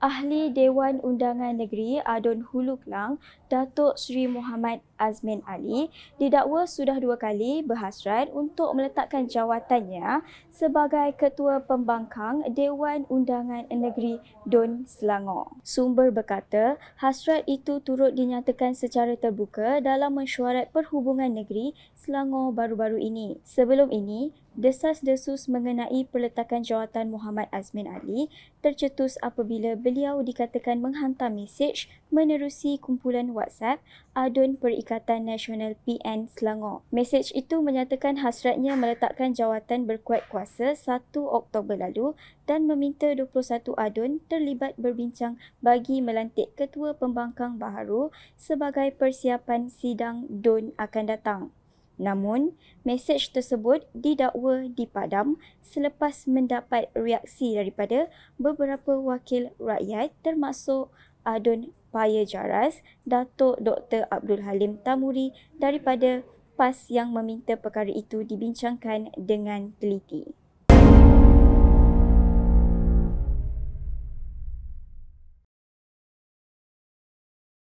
Ahli Dewan Undangan Negeri Adun Hulu Klang, Datuk Seri Muhammad Azmin Ali didakwa sudah 2 kali berhasrat untuk meletakkan jawatannya sebagai Ketua Pembangkang Dewan Undangan Negeri Dun Selangor. Sumber berkata, hasrat itu turut dinyatakan secara terbuka dalam mesyuarat Perhubungan Negeri Selangor baru-baru ini. Sebelum ini, desas-desus mengenai peletakan jawatan Muhammad Azmin Ali tercetus apabila beliau dikatakan menghantar mesej menerusi kumpulan WhatsApp Adun Perikatan Nasional PN Selangor. Mesej itu menyatakan hasratnya meletakkan jawatan berkuat kuasa 1 Oktober lalu dan meminta 21 adun terlibat berbincang bagi melantik Ketua Pembangkang baharu sebagai persiapan sidang DUN akan datang. Namun, mesej tersebut didakwa dipadam selepas mendapat reaksi daripada beberapa wakil rakyat termasuk Adun Paya Jaras, Datuk Dr. Abdul Halim Tamuri daripada PAS yang meminta perkara itu dibincangkan dengan teliti.